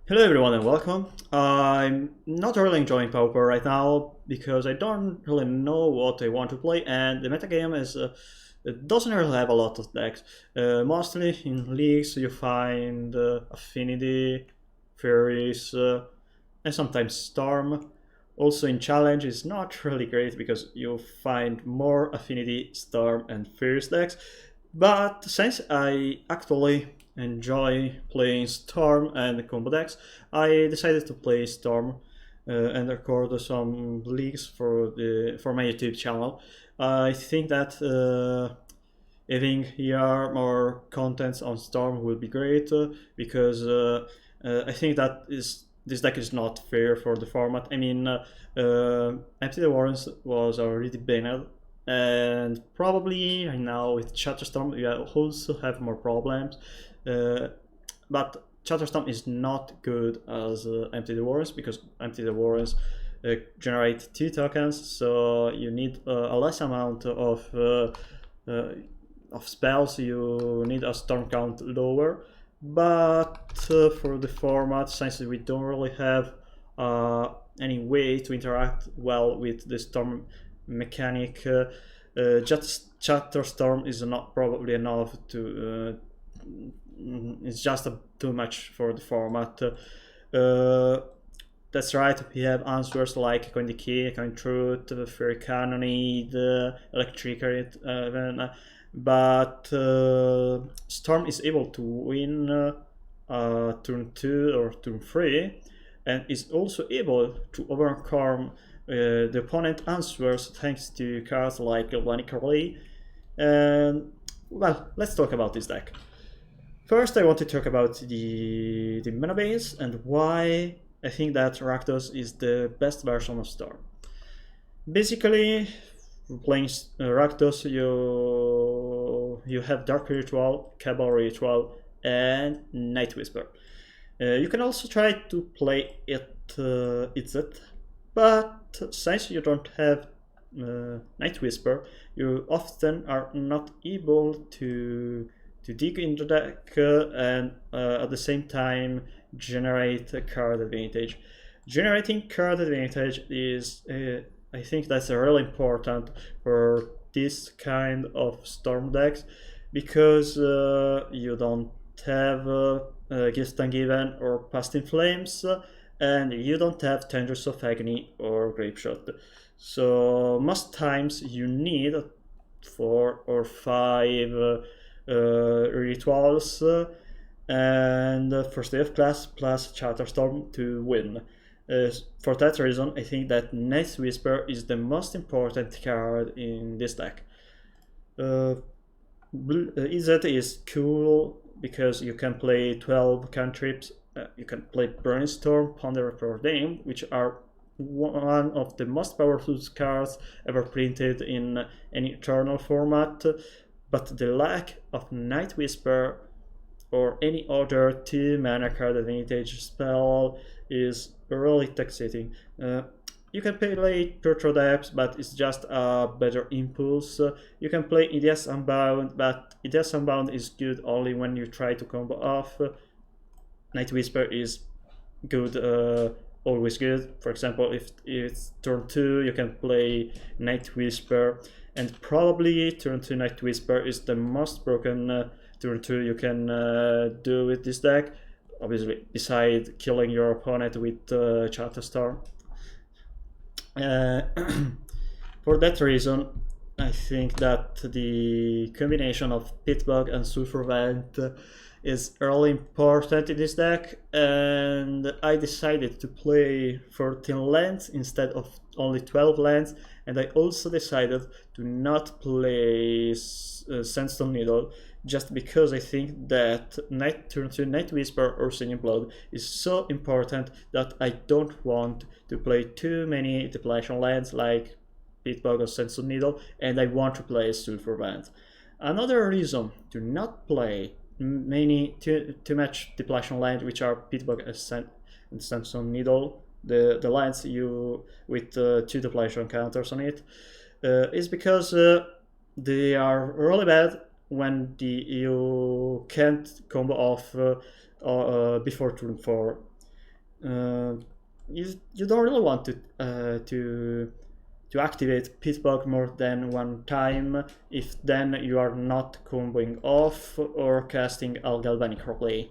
Hello everyone and welcome. I'm not really enjoying Pauper right now because I don't really know what I want to play, and the metagame is it doesn't really have a lot of decks. Mostly in leagues you find Affinity, Fairies, and sometimes Storm. Also in challenge is not really great because you find more Affinity, Storm, and Fairies decks. But since I actually enjoy playing Storm and combo decks, I decided to play Storm and record some leagues for my YouTube channel. I think that having here more contents on Storm will be great because I think that is this deck is not fair for the format. I mean, Empty the Warrens was already banned, and probably right now with Chatterstorm we also have more problems. Uh, but Chatterstorm is not good as Empty the Warrens because Empty the Warrens generate 2 tokens, so you need a less amount uh, of spells. You need a storm count lower. But for the format, since we don't really have any way to interact well with the storm mechanic, just Chatterstorm is not probably enough to. It's just too much for the format. That's right, we have answers like Coin Decay, Coin Truth, Fairy Cannonade, Electricate, but Storm is able to win turn 2 or turn 3 and is also able to overcome the opponent answers thanks to cards like Lanic Relay. And well, let's talk about this deck. First, I want to talk about the mana base and why I think that Rakdos is the best version of Storm. Basically, playing Rakdos, you have Dark Ritual, Cabal Ritual, and Night Whisper. You can also try to play it, but since you don't have Night Whisper, you often are not able to dig into the deck and at the same time generate a card advantage. Generating card advantage is, I think that's really important for this kind of storm decks because you don't have Gift Ungiven or Past in Flames, and you don't have Tendrils of Agony or Grapeshot. So most times you need 4 or 5 rituals and first day of class plus Chatterstorm to win. For that reason, I think that Night Whisper is the most important card in this deck. EZ is cool because you can play 12 cantrips. You can play Brainstorm, Ponder, Preordain, which are one of the most powerful cards ever printed in any Eternal format. But the lack of Night Whisper or any other 2 mana card advantage spell is really toxic. You can play Turtle Depths, but it's just a better impulse. You can play Ideas Unbound, but Ideas Unbound is good only when you try to combo off. Night Whisper is good, always good. For example, if it's turn 2, you can play Night Whisper, and probably turn 2 Night Whisper is the most broken turn 2 you can do with this deck, obviously, beside killing your opponent with Chatterstorm. For that reason, I think that the combination of Pitbug and Sulfur Vent is really important in this deck, and I decided to play 14 lands instead of only 12 lands, and I also decided to not play Sandstone Needle just because I think that turn 2 Night Whisper or Singing Blood is so important that I don't want to play too many depletion lands like Pitbug or Sandstone Needle, and I want to play Sulfur Vent. Another reason to not play too much depletion land, which are Pitbug and Sandstone Needle, the lands you with 2 depletion counters on it, is because they are really bad when you can't combo off before turn 4. uh, you don't really want to activate Pitbug more than one time if then you are not comboing off or casting Al Galvanic Relay.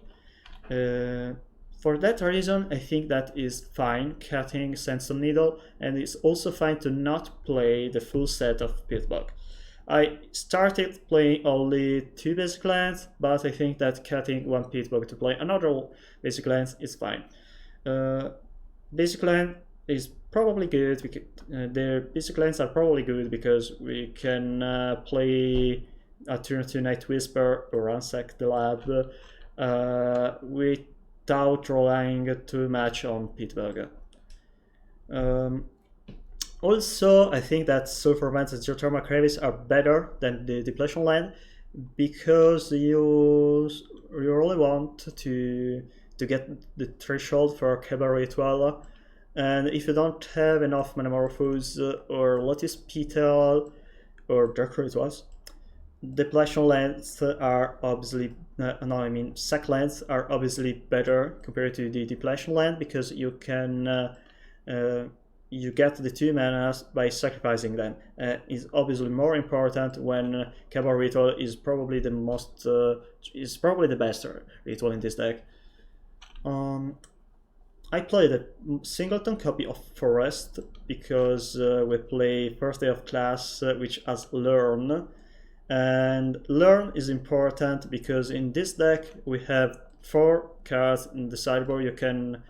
For that reason, I think that is fine, cutting Sandstone Needle, and it's also fine to not play the full set of Pitbug. I started playing only 2 basic lands, but I think that cutting one Pitbug to play another basic land is fine. Uh, basic land is probably good. Their basic lands are probably good because we can play a turn 2 Night Whisper or ransack the lab without relying too much on Pitbug. Um, Also, I think that Sulfur Vents and Geothermal Crevice are better than the Depletion Land because you really want to get the threshold for Cabaret Ritual, and if you don't have enough Metamorphose or Lotus Petal or Dark Rituals, Depletion lands are obviously no, I mean sack lands are obviously better compared to the Depletion land because you can you get the 2 manas by sacrificing them. Is obviously more important when Cabal Ritual is probably the best ritual in this deck. I played a singleton copy of Forest because we play first day of class, which has Learn, and Learn is important because in this deck we have 4 cards in the sideboard you can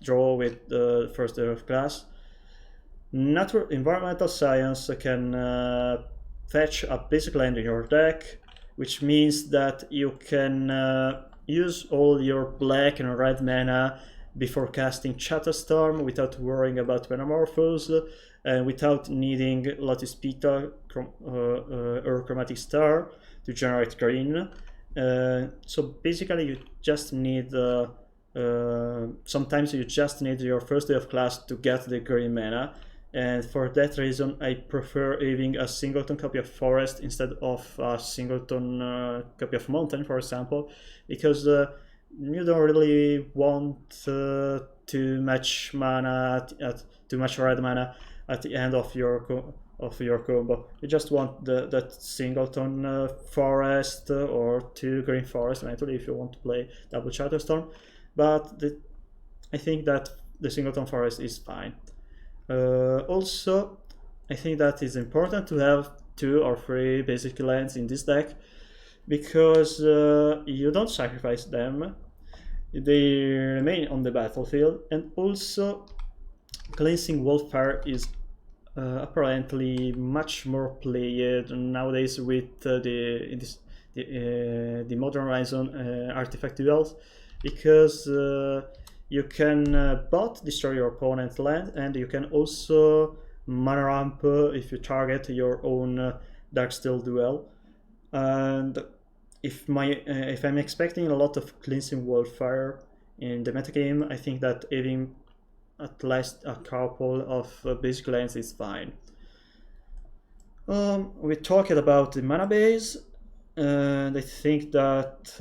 draw with the first day of class. Natural environmental science can fetch a basic land in your deck, which means that you can use all your black and red mana before casting Chatterstorm without worrying about Metamorphose and without needing Lotus Petal or Chromatic Star to generate green. So basically you just need sometimes you just need your first day of class to get the green mana, and for that reason I prefer having a singleton copy of Forest instead of a singleton copy of Mountain, for example, because you don't really want too much mana too much red mana at the end of your combo. You just want that singleton forest or 2 green forest eventually if you want to play double Chatterstorm. But I think that the singleton forest is fine. Also, I think that it's important to have 2 or 3 basic lands in this deck because you don't sacrifice them, they remain on the battlefield, and also Cleansing Wolfire is apparently much more played nowadays with the Modern Horizon artifact duels, because you can both destroy your opponent's land and you can also mana ramp if you target your own Darksteel duel. And if I'm expecting a lot of Cleansing Wildfire in the metagame, I think that having at least a couple of basic lands is fine. We talked about the mana base, and I think that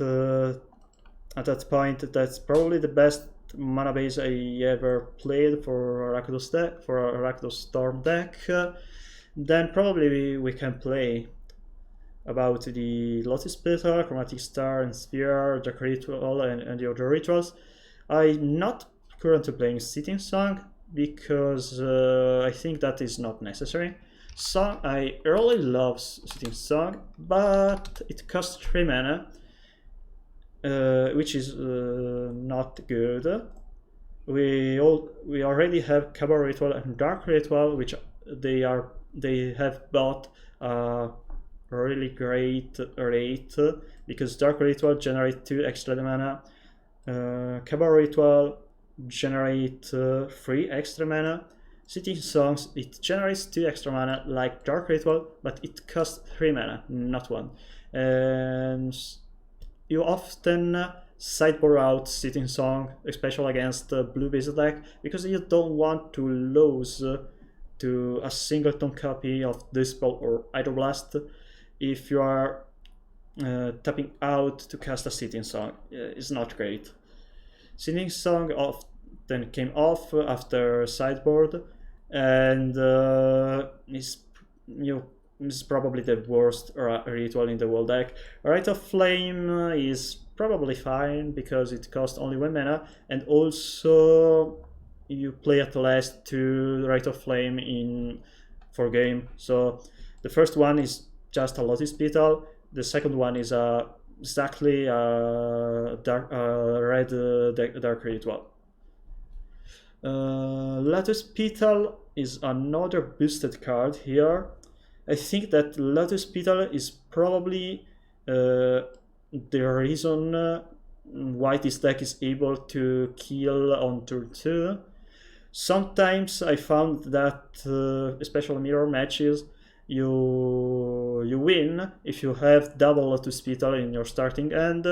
at that point that's probably the best mana base I ever played for Rakdos Storm deck. Then probably we can play about the Lotus Petal, Chromatic Star, and Sphere, Dark Ritual, and the other rituals. I'm not currently playing Sitting Song because I think that is not necessary. Song, I really love Sitting Song, but it costs 3 mana, which is not good. We already have Cabaret Ritual and Dark Ritual, which they have bought a really great rate because Dark Ritual generates 2 extra mana, Cabaret Ritual generate 3 extra mana. Sitting Songs, it generates 2 extra mana like Dark Ritual, but it costs 3 mana, not 1. And you often sideboard out Sitting Song, especially against blue base deck, because you don't want to lose to a singleton copy of Dispel or Hydroblast if you are tapping out to cast a Sitting Song. It's not great. Singing Song often came off after sideboard, and is probably the worst ritual in the whole deck. Rite of Flame is probably fine because it costs only 1 mana, and also you play at least 2 Rite of Flame in 4 game. So the first one is just a Lotus Petal. The second one is exactly a red dark ritual. Lotus Petal is another boosted card here. I think that Lotus Petal is probably the reason why this deck is able to kill on turn 2. Sometimes I found that, especially mirror matches, you win if you have double Lotus Petal in your starting end.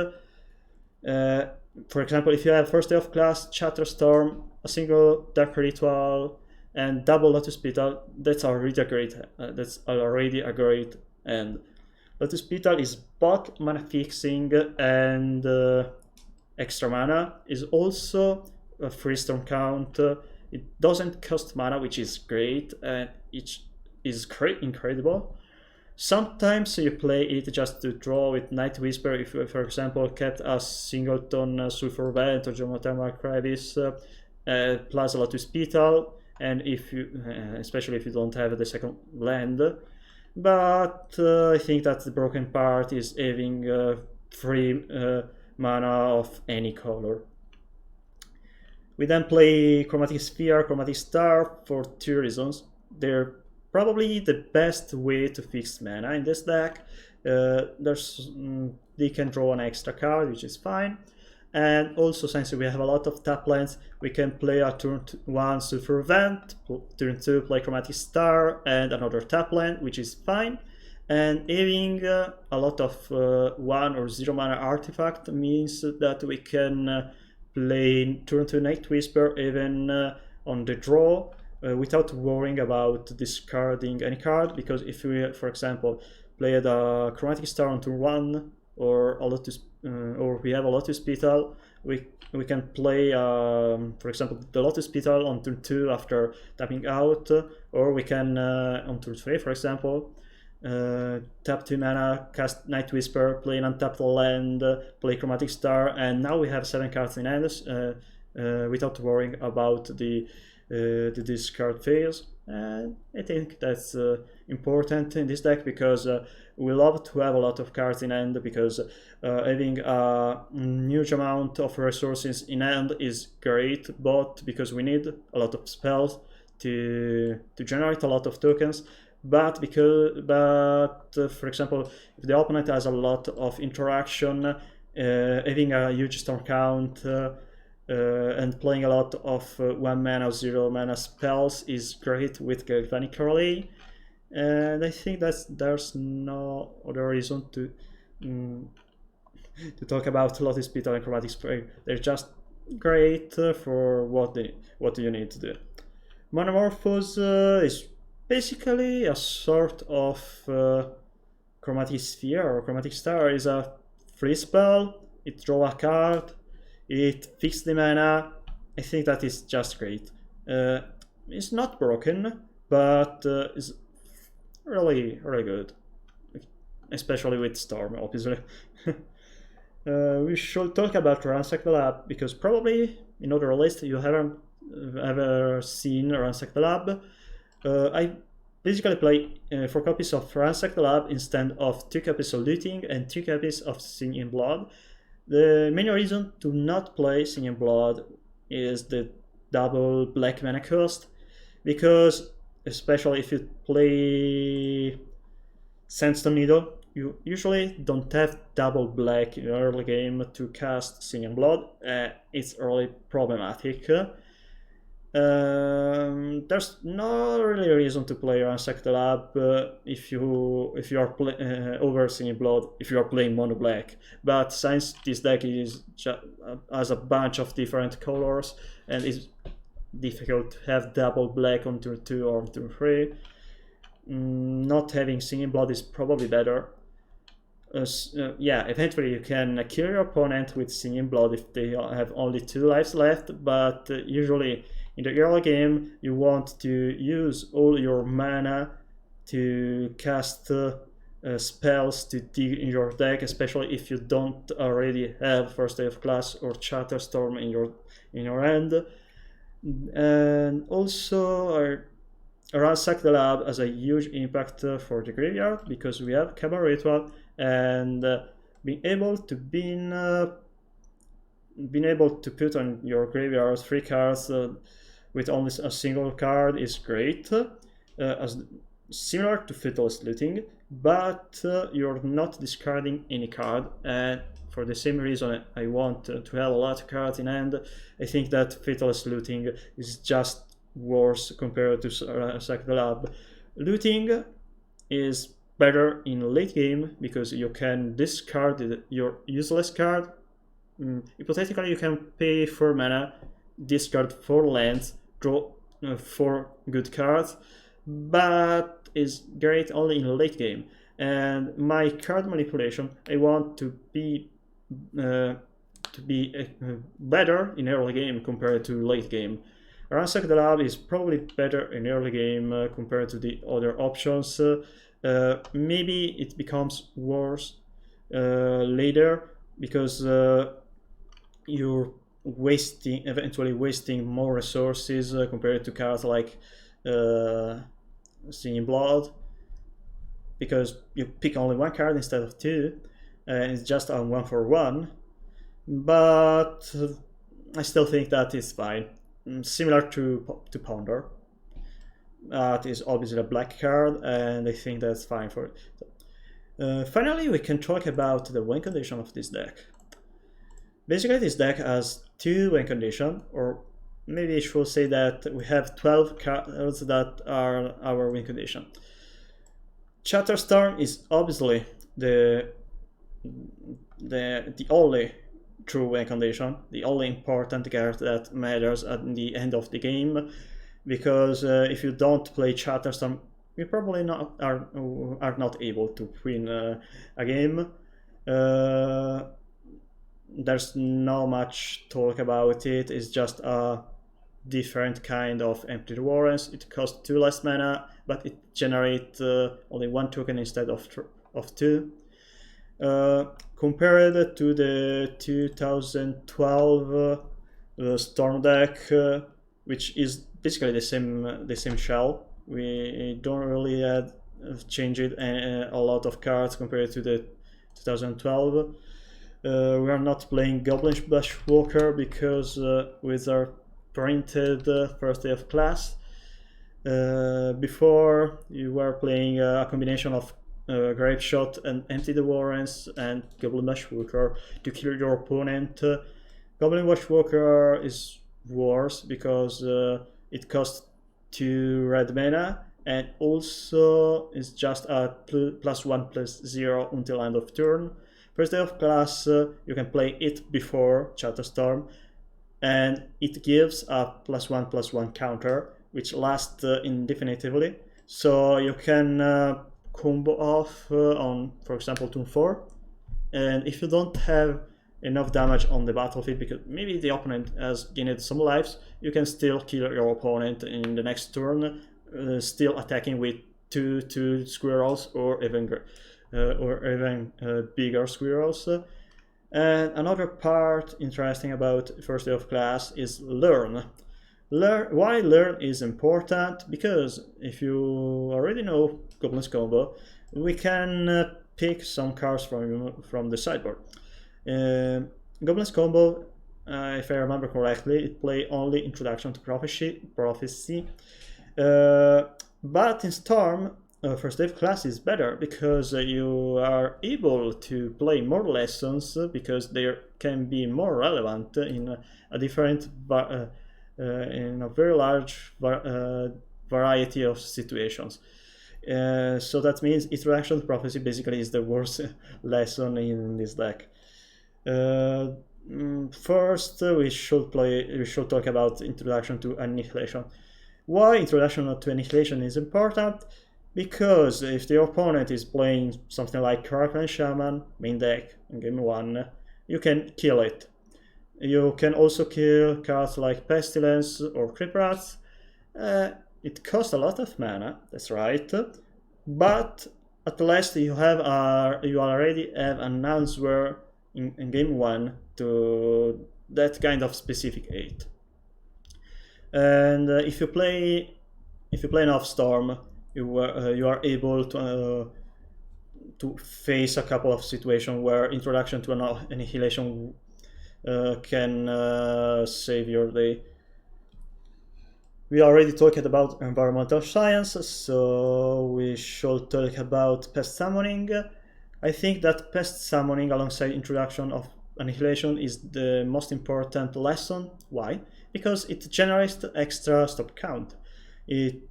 For example, if you have first day of class, Chatterstorm, a single Dark Ritual, and double Lotus Petal, that's already a great end. Lotus Petal is both mana fixing and extra mana. Is also a free storm count. It doesn't cost mana, which is great, and it is incredible. Sometimes you play it just to draw with Night Whisper if you, for example, kept a singleton Sulfur Vent or Geothermal Crevice plus a Lotus Petal, and if you, especially if you don't have the second land. But I think that the broken part is having free mana of any color. We then play Chromatic Sphere, Chromatic Star for 2 reasons. They're probably the best way to fix mana in this deck. They can draw an extra card, which is fine. And also, since we have a lot of tap lands, we can play a turn 1 Sulfur Vent, turn 2 play Chromatic Star, and another tap land, which is fine. And having a lot of 1 or 0 mana artifact means that we can play turn 2 Night Whisper even on the draw, without worrying about discarding any card, because if we, for example, played a Chromatic Star on turn 1 or a Lotus, or we have a Lotus Petal, we can play, for example, the Lotus Petal on turn 2 after tapping out, or we can, on turn 3, for example, tap 2 mana, cast Night Whisper, play an untapped land, play Chromatic Star, and now we have 7 cards in hand without worrying about the discard phase. And I think that's important in this deck because we love to have a lot of cards in hand, because having a huge amount of resources in hand is great, both because we need a lot of spells to generate a lot of tokens, but for example, if the opponent has a lot of interaction, having a huge storm count and playing a lot of 1 mana or 0 mana spells is great with Galvanic Relay. And I think that there's no other reason to talk about Lotus Petal and Chromatic Spray. They're just great for what you need to do. Monomorphose is basically a sort of Chromatic Sphere or Chromatic Star. Is a free spell, it draws a card, it fixes the mana. I think that is just great. It's not broken, but it's really good, especially with Storm, obviously. We should talk about Ransack the Lab, because probably in other lists you haven't ever seen Ransack the Lab. I basically play 4 copies of Ransack the Lab instead of 2 copies of Looting and 2 copies of Singing Blood. The main reason to not play Singing Blood is the double black mana cost, because especially if you play Sandstone Needle, you usually don't have double black in early game to cast Singing Blood. It's really problematic. There's no really reason to play Ransack the Lab if you are over Singing Blood, if you are playing mono black. But since this deck has a bunch of different colors and it's difficult to have double black on turn 2 or on turn 3, not having Singing Blood is probably better. yeah, eventually you can kill your opponent with Singing Blood if they have only 2 lives left, but usually in the early game you want to use all your mana to cast spells to dig in your deck, especially if you don't already have First Day of Class or Chatterstorm in your hand. And also, Ransack the Lab has a huge impact for the graveyard because we have Cabal Ritual, and being able to put on your graveyard 3 cards with only a single card is great, as similar to Fatalist Looting, but you're not discarding any card, and for the same reason I want to have a lot of cards in hand. I think that Fatalist Looting is just worse compared to Sack the Lab. Looting is better in late game because you can discard your useless card. Hypothetically, you can pay 4 mana, discard 4 lands, draw 4 good cards, but is great only in late game. And my card manipulation, I want to be better in early game compared to late game. Ransack the Lab is probably better in early game compared to the other options. Maybe it becomes worse later because you're eventually wasting more resources compared to cards like Singing Blood, because you pick only 1 card instead of 2, and it's just a 1-for-1. But I still think that is fine. Similar to Ponder. That is obviously a black card, and I think that's fine for it. Finally, we can talk about the win condition of this deck. Basically, this deck has 2 win conditions, or maybe I should say that we have 12 cards that are our win condition. Chatterstorm is obviously the only true win condition, the only important card that matters at the end of the game, because if you don't play Chatterstorm, you probably are not able to win a game. There's not much talk about it. It's just a different kind of Empty Warrens. It costs 2 less mana, but it generates only 1 token instead of 2. Compared to the 2012 Storm deck, which is basically the same shell. We don't really change it a lot of cards compared to the 2012. We are not playing Goblin Bushwalker because Wizard printed First Day of Class. Before, you were playing a combination of Grape Shot and Empty the Warrens and Goblin Bushwalker to kill your opponent. Goblin Bushwalker is worse because it costs 2 red mana, and also is just a +1/+0 until end of turn. First Day of Class, you can play it before Chatterstorm, and it gives a +1/+1 counter, which lasts indefinitely. So you can combo off on, for example, turn 4, and if you don't have enough damage on the battlefield, because maybe the opponent has gained some lives, you can still kill your opponent in the next turn, still attacking with 2 squirrels or even bigger squirrels. And another part interesting about First Day of Class is Learn. Why Learn is important? Because if you already know Goblin's Combo, we can pick some cards from the sideboard. Goblin's Combo, if I remember correctly, it play only Introduction to Prophecy. But in Storm, First Day of Class is better because you are able to play more lessons because they can be more relevant in a different, in a very large variety of situations. So that means Introduction to Prophecy basically is the worst lesson in this deck. First, we should talk about Introduction to Annihilation. Why Introduction to Annihilation is important? Because if the opponent is playing something like Crackling Shaman, main deck, in game 1, you can kill it. You can also kill cards like Pestilence or Creep Rats. It costs a lot of mana, that's right, but at least you already have an answer in game 1 to that kind of specific 8. And if you play enough Storm, you are able to face a couple of situations where introduction to an annihilation can save your day. We already talked about environmental science, so we should talk about pest summoning. I think that pest summoning alongside introduction of annihilation is the most important lesson. Why? Because it generates the extra stop count. It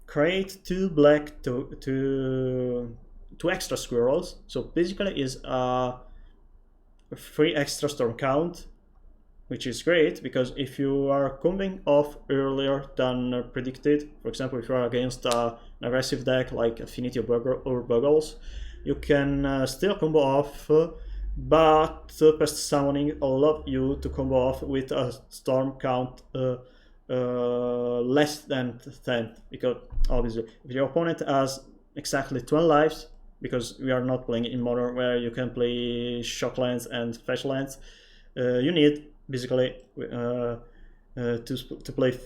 creates two extra squirrels, so basically is a free extra storm count, which is great because if you are coming off earlier than predicted, for example, if you are against an aggressive deck like Affinity or Buggles, you can still combo off, but Pest Summoning allows you to combo off with a storm count less than 10, because obviously if your opponent has exactly 12 lives, because we are not playing in Modern where you can play Shock Lands and Fetch Lands, you need basically to play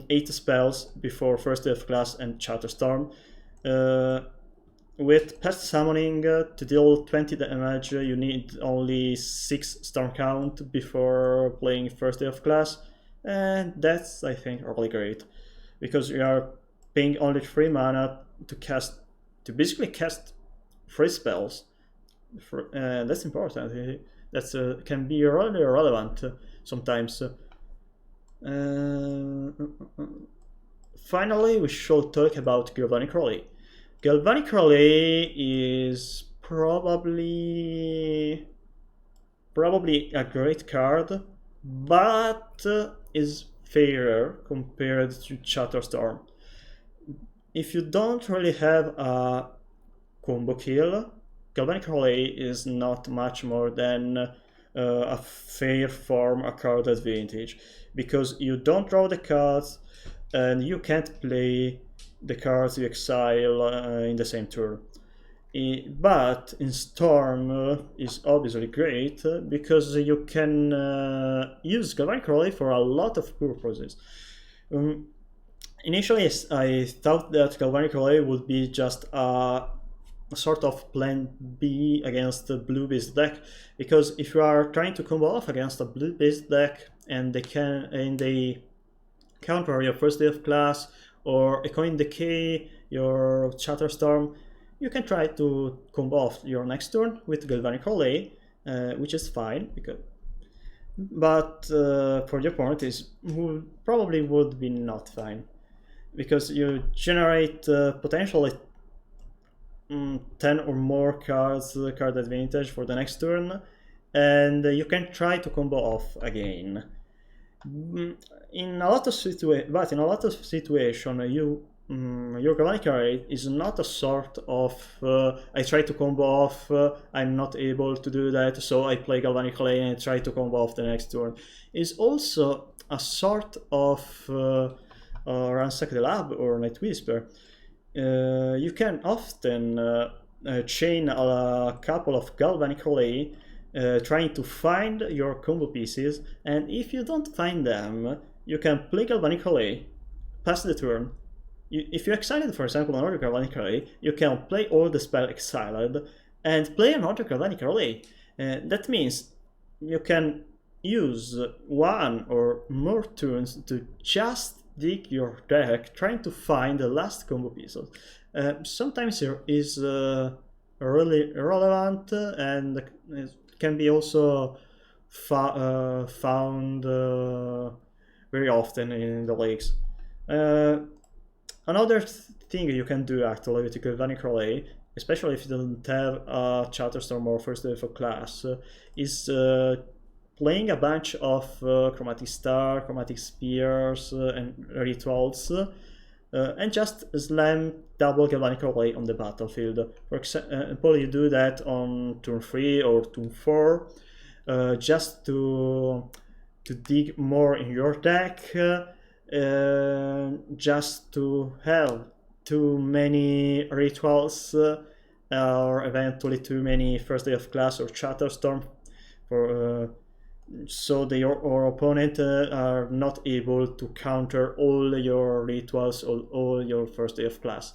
8 spells before first day of class and Chatterstorm. With Pest Summoning, to deal 20 damage, you need only 6 Storm count before playing first day of class, and that's, I think, really great, because you are paying only 3 mana to basically cast 3 spells. That's important. That can be really relevant sometimes. Finally, we should talk about Galvanic Relay. Galvanic Relay is probably a great card, but is fairer compared to Chatterstorm. If you don't really have a combo kill, Galvanic Relay is not much more than a fair form, a card advantage, because you don't draw the cards and you can't play the cards you exile in the same turn. But in Storm is obviously great because you can use Galvanic Relay for a lot of purposes. Initially, I thought that Galvanic Relay would be just a sort of plan B against the blue-based deck, because if you are trying to combo off against a blue-based deck and they counter your first day of class or a coin decay your Chatterstorm, you can try to combo off your next turn with Galvanic Relay, which is fine, but for the opponent probably would be not fine, because you generate potentially 10 or more card advantage for the next turn, and you can try to combo off again. In a lot of situations, your Galvanic Relay is not a sort of I try to combo off, I'm not able to do that, so I play Galvanic Relay and try to combo off the next turn. It's also a sort of Ransack the Lab or Night Whisper. You can often chain a couple of Galvanic Relay trying to find your combo pieces, and if you don't find them, you can play Galvanic Relay, pass the turn. If you exiled, for example, another Galvanic Relay, you can play all the spell exiled and play another Galvanic Relay. That means you can use 1 or more turns to just dig your deck, trying to find the last combo pieces. Sometimes it is really relevant, and it can be also found very often in the leagues. Another thing you can do actually with Galvanic Relay, especially if you don't have a Chatterstorm or first day of class, is playing a bunch of Chromatic Star, Chromatic Spears, and Rituals and just slam double galvanic relay on the battlefield. For example, you do that on turn 3 or turn 4, just to dig more in your deck, just to have too many rituals, or eventually too many first day of class or Chatterstorm, for so your opponent are not able to counter all your rituals or all your first day of class.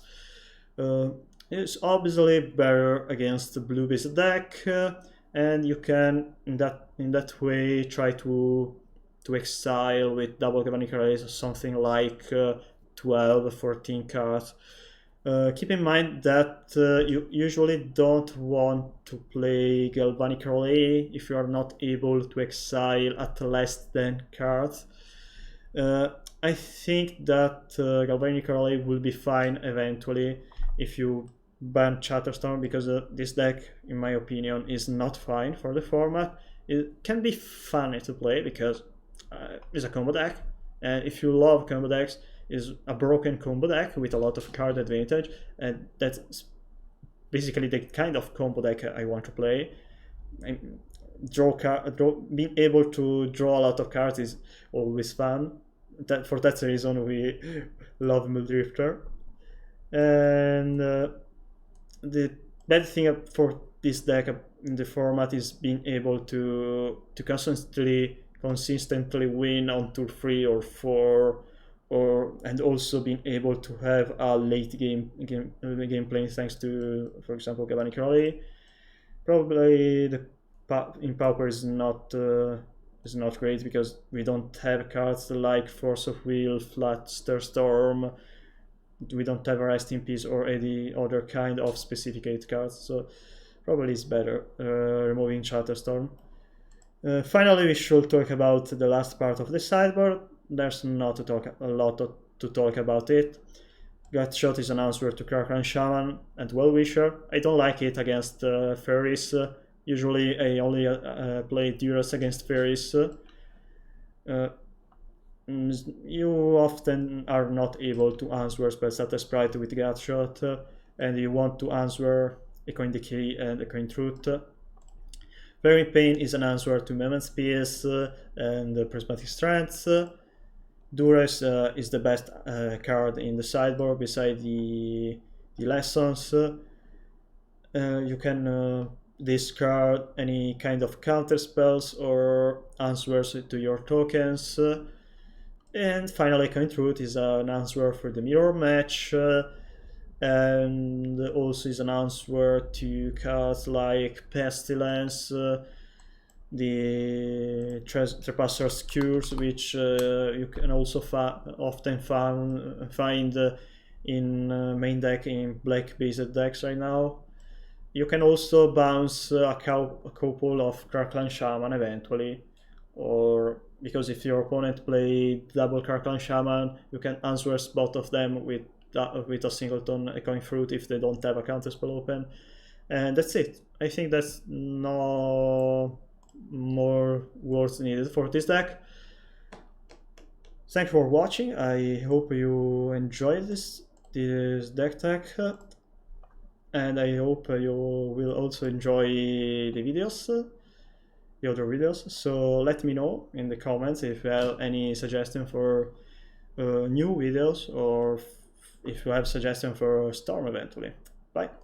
It's obviously better against the blue based deck, and you can in that way try to exile with double galvanic arrays something like 12 14 cards. Keep in mind that you usually don't want to play Galvanic Relay if you are not able to exile at less than cards. I think that Galvanic Relay will be fine eventually if you ban Chatterstorm, because this deck, in my opinion, is not fine for the format. It can be funny to play because it's a combo deck, and if you love combo decks, is a broken combo deck with a lot of card advantage, and that's basically the kind of combo deck I want to play. And being able to draw a lot of cards is always fun. For that reason, we love Muldrifter. And the bad thing for this deck in the format is being able to consistently win on turn 3 or 4, and also being able to have a late gameplay thanks to, for example, Galvanic Relay. Probably in Pauper is not great because we don't have cards like Force of Will, Fluster Storm. We don't have a Rest in Peace or any other kind of specific 8 cards, so probably it's better removing Chatterstorm. Finally, we should talk about the last part of the sideboard. There's not a lot to talk about it. Gutshot is an answer to Crackling Shaman and Well-Wisher. I don't like it against fairies. Usually I only play Duras against fairies. You often are not able to answer Spells at a Sprite with Gutshot, and you want to answer Echoing Decay and Echoing Truth. Very Pain is an answer to Moment's Peace and Prismatic Strength. Duress is the best card in the sideboard beside the lessons. You can discard any kind of counter spells or answers to your tokens. And finally, Coin Truth is an answer for the mirror match, and also is an answer to cards like Pestilence, the Trespasser's Cures, which you can also often find in main deck in black based decks right now. You can also bounce a couple of Crackling Shaman eventually, or because if your opponent played double Crackling Shaman, you can answer both of them with a singleton Echoing Fruit if they don't have a counterspell open. And that's it. I think that's no more words needed for this deck. Thanks for watching. I hope you enjoyed this deck tech, and I hope you will also enjoy the videos, the other videos. So let me know in the comments if you have any suggestion for new videos, or if you have suggestion for Storm eventually. Bye.